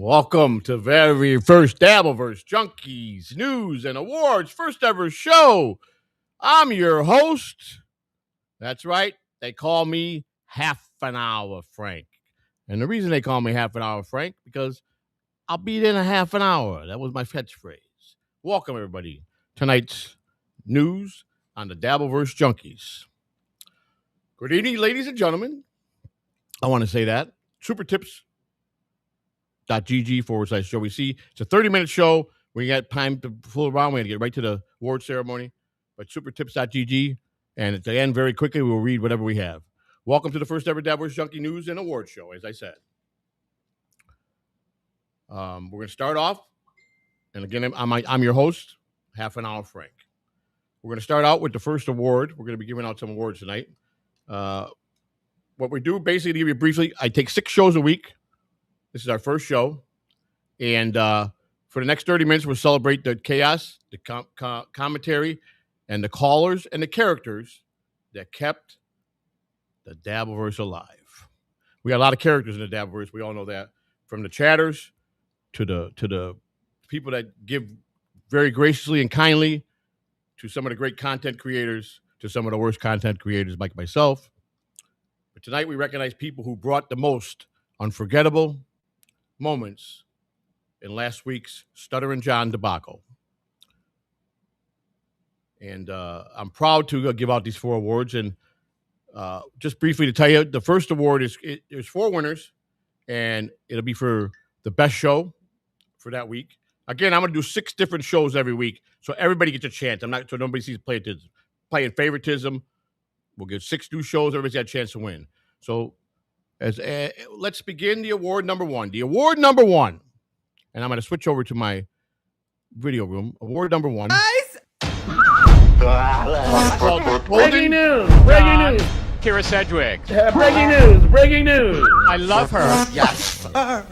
Welcome to very first Dabbleverse Junkies News and Awards first ever show. I'm your host. That's right. They call me Half an Hour Frank. And the reason they call me Half an Hour Frank, because I'll be there in a half an hour. That was my catchphrase. Welcome, everybody. Tonight's news on the Dabbleverse Junkies. Good evening, ladies and gentlemen. I want to say that. Super tips. .gg/show. It's a 30-minute show. We got time to fool around. We're going to get right to the award ceremony. But supertips.gg. And at the end, very quickly, we'll read whatever we have. Welcome to the first ever Dabbleverse Junkie News and Award Show, as I said. We're going to start off. And again, I'm your host, Half an Hour Frank. We're going to start out with the first award. We're going to be giving out some awards tonight. What we do, basically, to give you briefly, I take 6 shows a week. This is our first show. And for the next 30 minutes, we'll celebrate the chaos, the commentary, and the callers and the characters that kept the Dabbleverse alive. We got a lot of characters in the Dabbleverse. We all know that. From the chatters to the people that give very graciously and kindly, to some of the great content creators, to some of the worst content creators like myself. But tonight we recognize people who brought the most unforgettable moments in last week's Stuttering John debacle. And I'm proud to give out these 4 awards. And just briefly to tell you, the first award there's 4 winners, and it'll be for the best show for that week. Again, I'm going to do 6 different shows every week, so everybody gets a chance. So nobody sees playing favoritism. We'll get 6 new shows. Everybody's got a chance to win. So let's begin the award number 1. The award number 1, and I'm going to switch over to my video room. Award number 1. Guys! Breaking news! Breaking news! Kira Sedgwick. Breaking news! Breaking news! I love her. Yes! How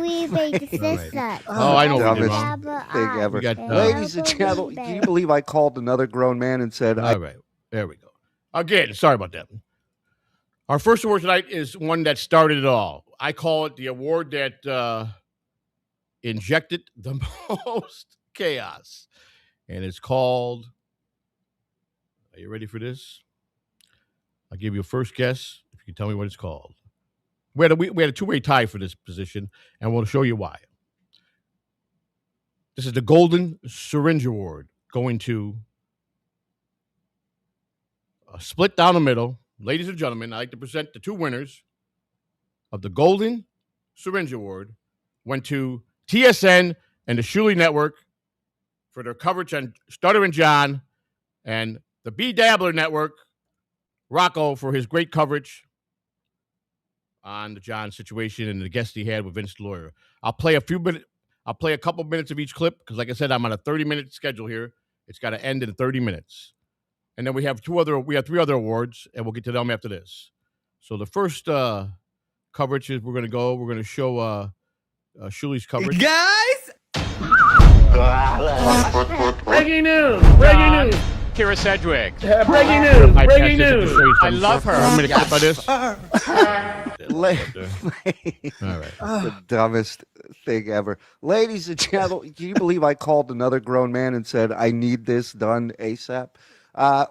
we make this up. Oh, I know what we did Dumbest wrong. thing ever. got, Ladies and gentlemen, can you believe I called another grown man and said, All right, there we go. Again, sorry about that. Our first award tonight is one that started it all. I call it the award that injected the most chaos. And it's called, are you ready for this? I'll give you a first guess if you can tell me what it's called. We had a 2-way tie for this position, and we'll show you why. This is the Golden Syringe Award, going to a split down the middle. Ladies and gentlemen, I'd like to present the 2 winners of the Golden Syringe Award. Went to TSN and the Shuley Network for their coverage on Stuttering John, and the B Dabbler Network, Rocco, for his great coverage on the John situation and the guest he had with Vince the Lawyer. I'll play a couple minutes of each clip because, like I said, I'm on a 30-minute schedule here. It's got to end in 30 minutes. And then we have 3 other awards, and we'll get to them after this. So the first coverage is we're going to show Shuley's coverage. Guys! Breaking news! Breaking news! Kira Sedgwick. Breaking news! Breaking news! I love her. I'm going to clip by this. All right. The dumbest thing ever. Ladies and gentlemen, can you believe I called another grown man and said, I need this done ASAP?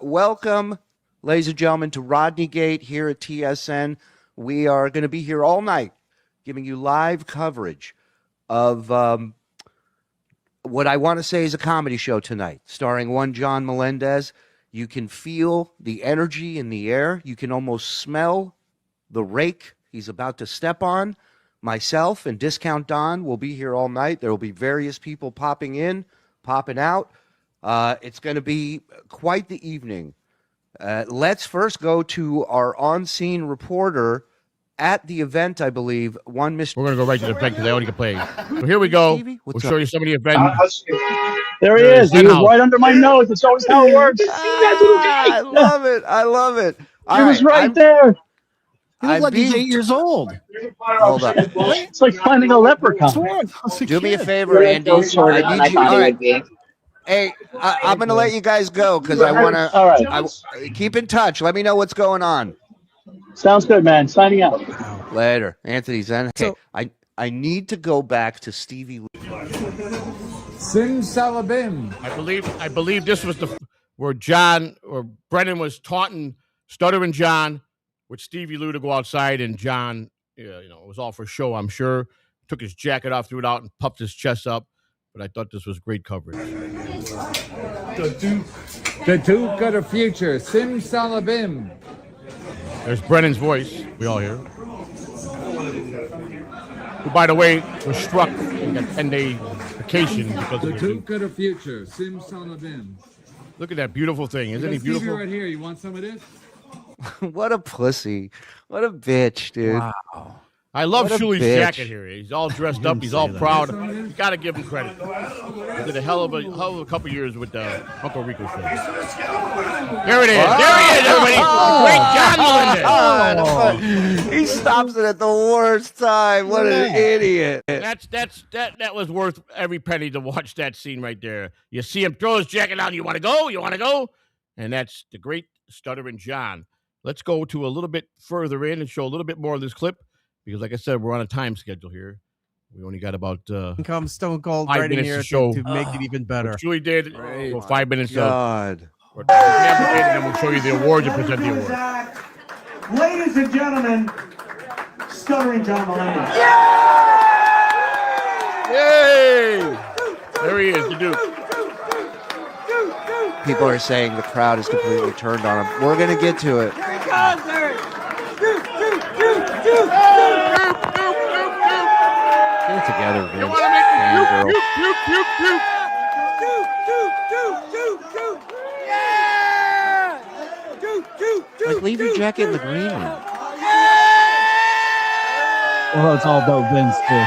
Welcome, ladies and gentlemen, to Rodney Gate here at TSN. We are going to be here all night giving you live coverage of what I want to say is a comedy show tonight, starring one John Melendez. You can feel the energy in the air. You can almost smell the rake he's about to step on. Myself and Discount Don will be here all night. There will be various people popping in, popping out. It's going to be quite the evening. Let's first go to our on-scene reporter at the event, I believe. We're going to go right to the event because I only can play. So here we go. We'll show you some of the event. There he is. He was right under my nose. It's always how it works. I love it. I love it. He was right there. He looks like he's 8 years old. Hold up. It's like finding a leprechaun. Do me a favor, Andy. I need you. All right. Hey, I'm going to let you guys go because I want to. All right. Keep in touch. Let me know what's going on. Sounds good, man. Signing out. Later. Anthony's in. Okay. I need to go back to Stevie. Simsalabim. I believe this was where John or Brennan was taunting Stuttering John with Stevie Lou to go outside, and John, it was all for show, I'm sure. Took his jacket off, threw it out, and puffed his chest up. But I thought this was great coverage. The Duke of the Future. Simsalabim. There's Brennan's voice. We all hear. Who, by the way, was struck in a 10-day vacation because The of Duke of the Future. Simsalabim. Look at that beautiful thing. Isn't he beautiful? Right here. You want some of this? What a pussy. What a bitch, dude. Wow. I love What a Shuli's bitch. jacket here. He's all dressed up. He's all proud. You got to give him credit. He did a hell of a couple years with the Uncle Rico show. There it is. There he is, everybody. Great John Melendez. He stops it at the worst time. What an idiot. That was worth every penny to watch that scene right there. You see him throw his jacket down. You want to go? You want to go? And that's the great Stuttering John. Let's go to a little bit further in and show a little bit more of this clip. Because, like I said, we're on a time schedule here. We only got about come Stone Cold 5 right in minutes here to show. to make it even better. Julie did. Well, 5 minutes. God. And then we'll show you the awards and present the awards. Ladies and gentlemen, Stuttering John Melendez. Yay! There he is, the Duke. People are saying the crowd is completely turned on him. We're going to get to it. Get it together, Vince. You want to make me puke. Like, leave your jacket in the green room. Well, it's all about Vince, too.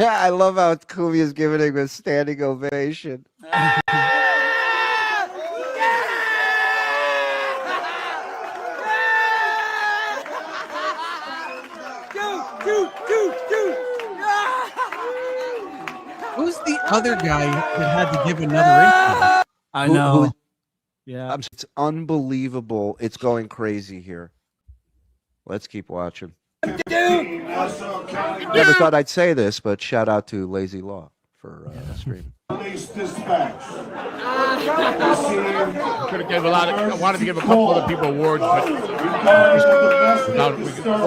I love how Kumi is giving him a standing ovation. Who's the other guy that had to give another interview? I know. Yeah. It's unbelievable. It's going crazy here. Let's keep watching. Never thought I'd say this, but shout out to Lazy Law for streaming. Police dispatch. Could have given a lot. I wanted to give a couple other people awards, but without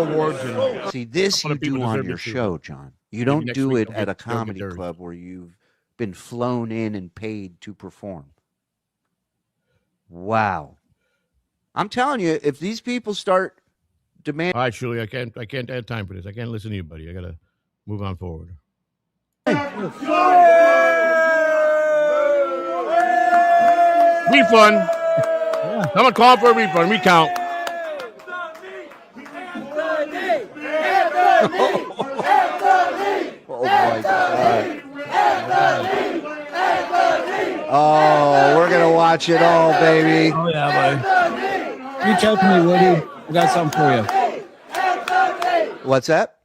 awards and See, this you do on your show, John. You don't next do week it they'll at a get- they'll get comedy theirs. club where you've been flown in and paid to perform. Wow. I'm telling you, if these people start demanding. All right, Julie, I can't have time for this. I can't listen to you, buddy. I gotta move on forward. Refund. Someone call for a refund. Recount. Oh my God. Oh, we're gonna watch it all, baby. Oh, yeah, buddy. Reach out to me, Woody. I got something for you. What's that?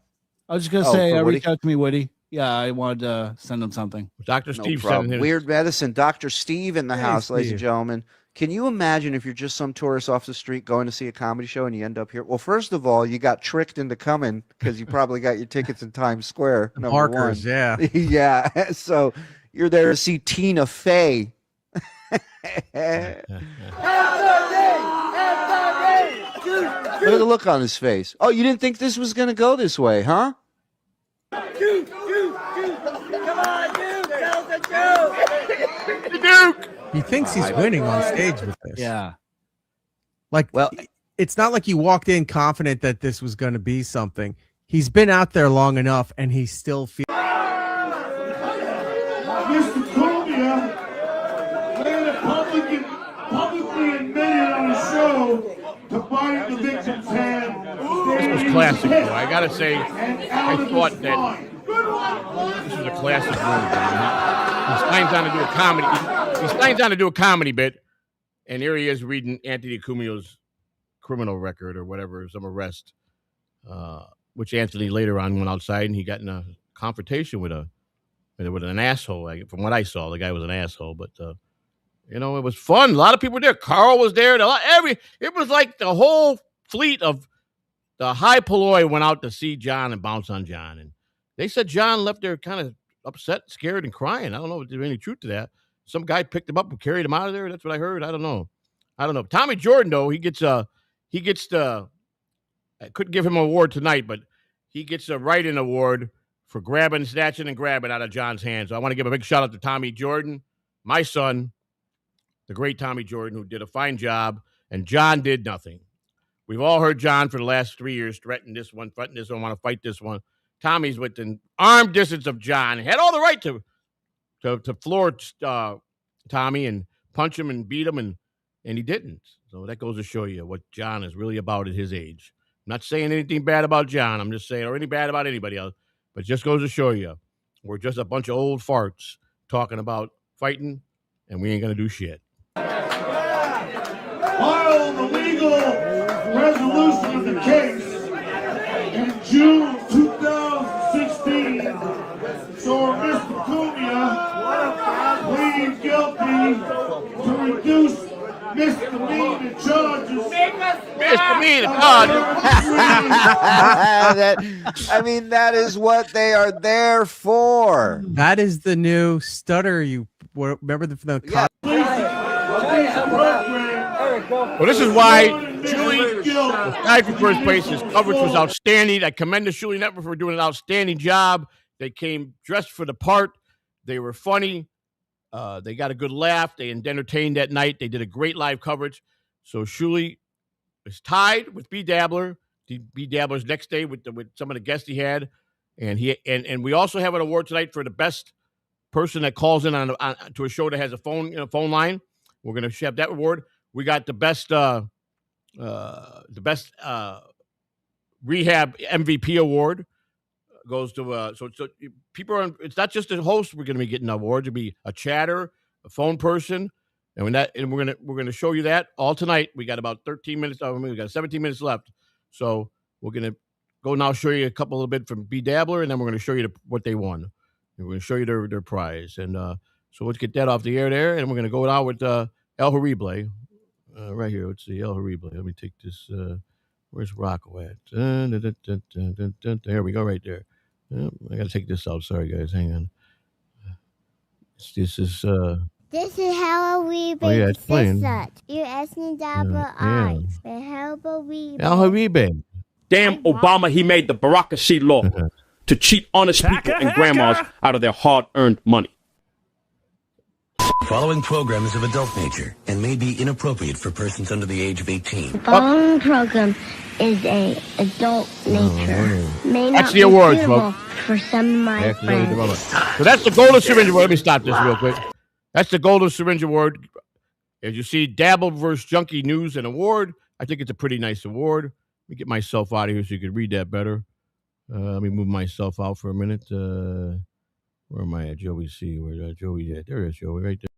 I was just going to Oh, say, for Woody? reach out to me, Woody. Yeah, I wanted to send him something. Dr. No Steve problem. sending his. Weird Medicine, Dr. Steve in the house, ladies and Steve. gentlemen. Can you imagine if you're just some tourist off the street going to see a comedy show and you end up here? Well, first of all, you got tricked into coming because you probably got your tickets in Times Square. Number Markers, one. yeah. Yeah. So you're there to see Tina Fey. Look at the look on his face. Oh, you didn't think this was going to go this way, huh? Duke. He thinks he's winning on stage with this. Yeah. Like, Well- it's not like he walked in confident that this was going to be something. He's been out there long enough, and he still feels. Mr. Columbia made it publicly admitted on the show to bite the victim's hand. This was classic, though. I gotta say, I thought that this was a classic move. He signs on to do a comedy. He signs on to do a comedy bit, and here he is reading Anthony Cumio's criminal record or whatever, some arrest, which Anthony later on went outside and he got in a confrontation with an asshole. From what I saw, the guy was an asshole, but it was fun. A lot of people were there. Carl was there. It was like the whole fleet of the high polloi went out to see John and bounce on John, and They said John left there kind of upset, scared, and crying. I don't know if there's any truth to that. Some guy picked him up and carried him out of there. That's what I heard. I don't know. Tommy Jordan, though, he gets the. I couldn't give him an award tonight, but he gets a write-in award for snatching, and grabbing out of John's hands. So I want to give a big shout out to Tommy Jordan, my son, the great Tommy Jordan, who did a fine job, and John did nothing. We've all heard John for the last 3 years threaten this one, want to fight this one. Tommy's within arm distance of John. Had all the right to floor Tommy and punch him and beat him, and he didn't. So that goes to show you what John is really about at his age. I'm not saying anything bad about John. I'm just saying, or any bad about anybody else. But it just goes to show you, we're just a bunch of old farts talking about fighting, and we ain't going to do shit. While the legal resolution of the case in June 2016 saw Mr. Cunha plead guilty to reduce misdemeanor charges. That is what they are there for. That is the new stutter. Remember the Well, this is why Shuli was tied for first place. His coverage was outstanding. I commend the Shuli Network for doing an outstanding job. They came dressed for the part. They were funny. They got a good laugh. They entertained that night. They did a great live coverage. So Shuli is tied with B. Dabbler. B. Dabbler's next day with some of the guests he had, and we also have an award tonight for the best person that calls in on to a show that has a phone line. We're going to have that award. We got the best rehab MVP award goes to so people are. It's not just a host. We're going to be getting awards. It'll be a chatter, a phone person, and we're gonna show you that all tonight. We got about 13 minutes. We got 17 minutes left, so we're gonna go now. Show you a little bit from B. Dabbler, and then we're going to show you what they won. And we're going to show you their prize, and so let's get that off the air there, and we're going to go out with El Harible right here. Let's see El Harible. Let me take this. Where's Rocco at? There we go, right there. I got to take this out. Sorry, guys. Hang on. This is how we make that. You're asking Dabble Eyes. How we El Haribe. Damn Obama, he made the Barakasi law to cheat honest people and grandmas out of their hard-earned money. Following program is of adult nature and may be inappropriate for persons under the age of 18. The following program is a adult nature. May That's not the awards, be folks. for some of my friends. So that's the Golden Syringe Award. Let me stop this real quick. That's the Golden Syringe Award. As you see, Dabbleverse Junkie News and Award. I think it's a pretty nice award. Let me get myself out of here so you can read that better. Let me move myself out for a minute. Where am I at? Joey C. Where's Joey at? There is Joey right there.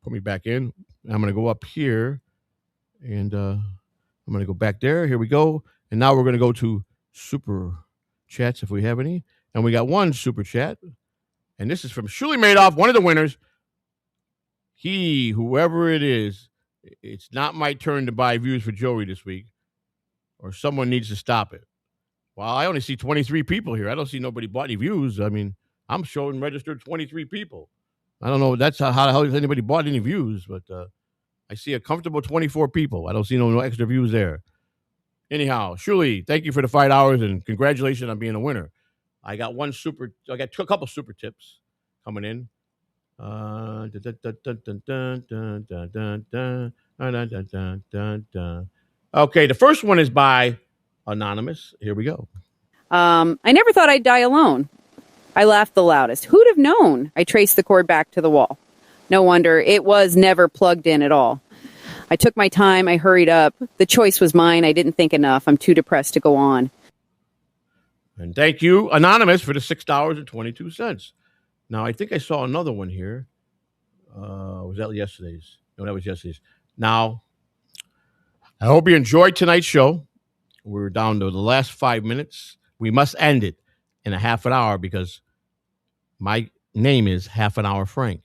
Put me back in. I'm going to go up here, and I'm going to go back there. Here we go. And now we're going to go to super chats if we have any. And we got one super chat. And this is from Shuli Madoff, one of the winners. Whoever it is, it's not my turn to buy views for Joey this week, or someone needs to stop it. Well, I only see 23 people here. I don't see nobody bought any views. I mean, I'm showing registered 23 people. I don't know. That's how the hell has anybody bought any views, but I see a comfortable 24 people. I don't see no extra views there. Anyhow, Shuli, thank you for the $5 and congratulations on being a winner. I got a couple super tips coming in. Okay, the first one is by Anonymous. Here we go. I never thought I'd die alone. I laughed the loudest. Who'd have known? I traced the cord back to the wall. No wonder it was never plugged in at all. I took my time. I hurried up. The choice was mine. I didn't think enough. I'm too depressed to go on. And thank you, Anonymous, for the $6.22. Now, I think I saw another one here. Was that yesterday's? No, that was yesterday's. Now, I hope you enjoyed tonight's show. We're down to the last 5 minutes. We must end it in a half an hour because my name is Half an Hour Frank.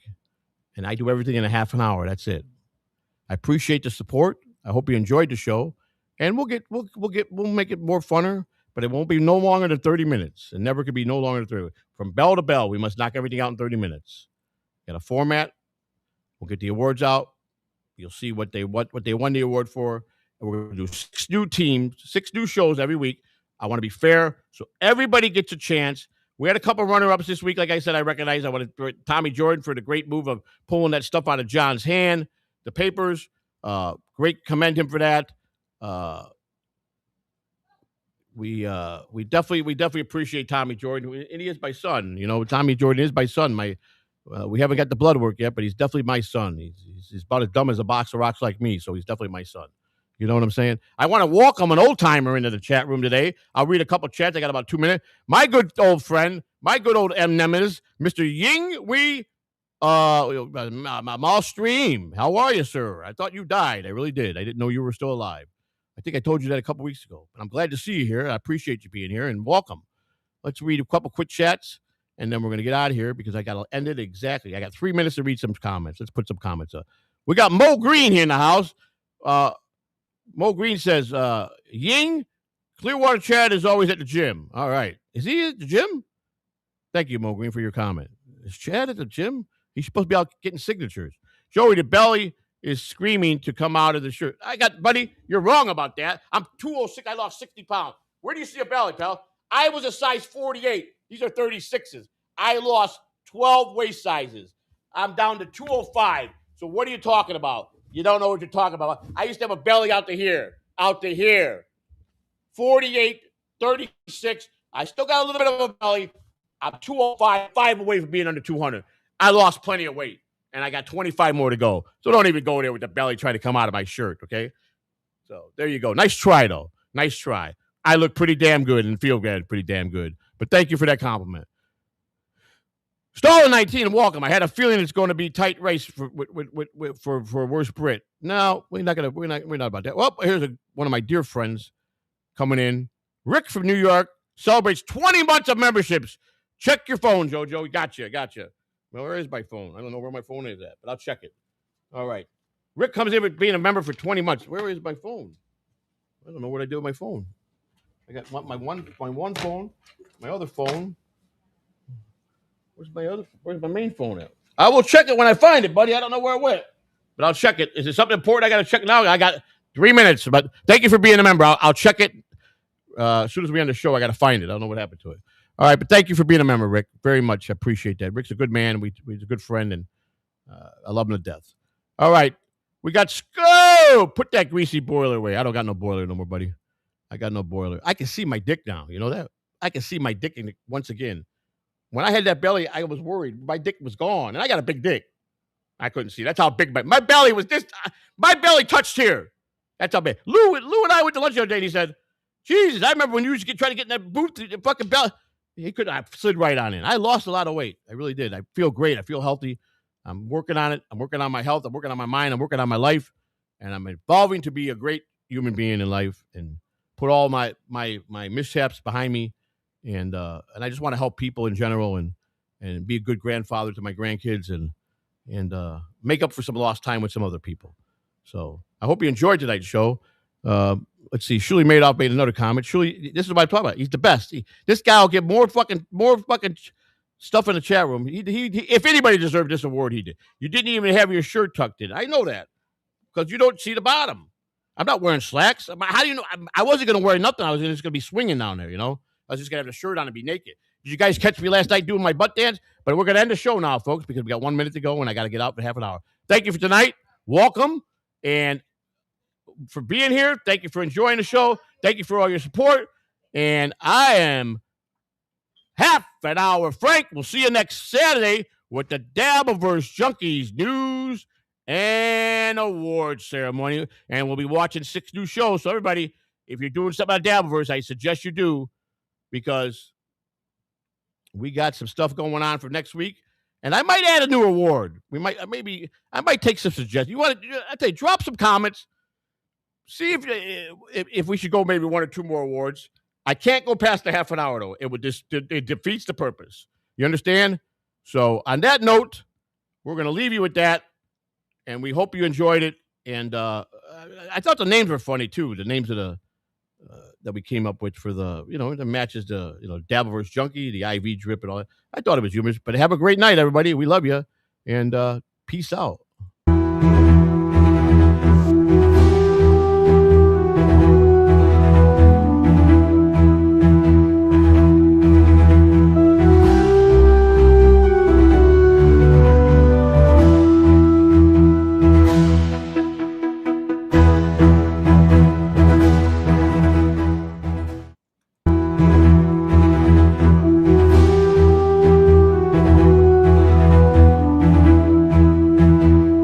And I do everything in a half an hour. That's it. I appreciate the support. I hope you enjoyed the show. And we'll make it more funner, but it won't be no longer than 30 minutes. It never could be no longer than 30 minutes. From bell to bell, we must knock everything out in 30 minutes. Got a format. We'll get the awards out. You'll see what they won the award for. And we're going to do 6 new teams, 6 new shows every week. I want to be fair, so everybody gets a chance. We had a couple runner-ups this week. Like I said, I recognize I want to Tommy Jordan for the great move of pulling that stuff out of John's hand, the papers. Great, commend him for that. We definitely appreciate Tommy Jordan, and he is my son. You know, Tommy Jordan is my son. We haven't got the blood work yet, but he's definitely my son. He's about as dumb as a box of rocks like me, so he's definitely my son. You know what I'm saying? I want to welcome an old timer into the chat room today. I'll read a couple chats. I got about 2 minutes. My good old friend, my good old Nemesis, Mr. Ying Wei Stream. How are you, sir? I thought you died. I really did. I didn't know you were still alive. I think I told you that a couple weeks ago. But I'm glad to see you here. I appreciate you being here, and welcome. Let's read a couple quick chats, and then we're going to get out of here because I got to end it exactly. I got 3 minutes to read some comments. Let's put some comments up. We got Mo Green here in the house. Mo Green says, Ying, Clearwater Chad is always at the gym. All right. Is he at the gym? Thank you, Mo Green, for your comment. Is Chad at the gym? He's supposed to be out getting signatures. Joey, the belly is screaming to come out of the shirt. Buddy, you're wrong about that. I'm 206. I lost 60 pounds. Where do you see a belly, pal? I was a size 48. These are 36s. I lost 12 waist sizes. I'm down to 205. So what are you talking about? You don't know what you're talking about. I used to have a belly out to here. 48, 36. I still got a little bit of a belly. I'm 205, 5 away from being under 200. I lost plenty of weight, and I got 25 more to go. So don't even go there with the belly trying to come out of my shirt, okay? So there you go. Nice try, though. Nice try. I look pretty damn good and feel pretty damn good. But thank you for that compliment. Stalin 19, welcome. I had a feeling it's going to be tight race for worst Brit. No, we're not about that. Well, here's one of my dear friends coming in. Rick from New York celebrates 20 months of memberships. Check your phone, Jojo. Gotcha. Well, where is my phone? I don't know where my phone is at, but I'll check it. All right. Rick comes in with being a member for 20 months. Where is my phone? I don't know what I do with my phone. I got my one phone, my other phone. Where's my main phone at? I will check it when I find it, buddy. I don't know where it went, but I'll check it. Is it something important I got to check now? I got 3 minutes, but thank you for being a member. I'll check it as soon as we end the show. I got to find it. I don't know what happened to it. All right, but thank you for being a member, Rick. Very much. I appreciate that. Rick's a good man. He's a good friend, and I love him to death. All right, we got Scoop. Put that greasy boiler away. I don't got no boiler no more, buddy. I got no boiler. I can see my dick now. You know that? I can see my dick once again. When I had that belly, I was worried. My dick was gone, and I got a big dick. I couldn't see. That's how big my belly was. My belly touched here. That's how big. Lou and I went to lunch the other day, and he said, Jesus, I remember when you used to try to get in that booth, the fucking belly. I slid right on in. I lost a lot of weight. I really did. I feel great. I feel healthy. I'm working on it. I'm working on my health. I'm working on my mind. I'm working on my life, and I'm evolving to be a great human being in life and put all my mishaps behind me. And I just want to help people in general and be a good grandfather to my grandkids and make up for some lost time with some other people. So I hope you enjoyed tonight's show. Let's see. Shuli Madoff made another comment. Shuli, this is what I'm talking about. He's the best. This guy will get more fucking stuff in the chat room. He if anybody deserved this award, he did. You didn't even have your shirt tucked in. I know that because you don't see the bottom. I'm not wearing slacks. How do you know? I wasn't going to wear nothing. I was just going to be swinging down there, you know? I was just going to have a shirt on and be naked. Did you guys catch me last night doing my butt dance? But we're going to end the show now, folks, because we got 1 minute to go and I got to get out in half an hour. Thank you for tonight. Welcome. And for being here. Thank you for enjoying the show. Thank you for all your support. And I am half an hour Frank. We'll see you next Saturday with the Dabbleverse Junkies news and awards ceremony. And we'll be watching 6 new shows. So everybody, if you're doing something on Dabbleverse, I suggest you do, because we got some stuff going on for next week. And I might add a new award. I might take some suggestions. You want to? I tell you, drop some comments. See if we should go maybe 1 or 2 more awards. I can't go past the half an hour though. It defeats the purpose. You understand? So on that note, we're going to leave you with that, and we hope you enjoyed it. And I thought the names were funny too. The names of the that we came up with for the matches, the Dabbleverse Junkie, the IV drip, and all that. I thought it was humorous. But have a great night, everybody. We love you, and peace out.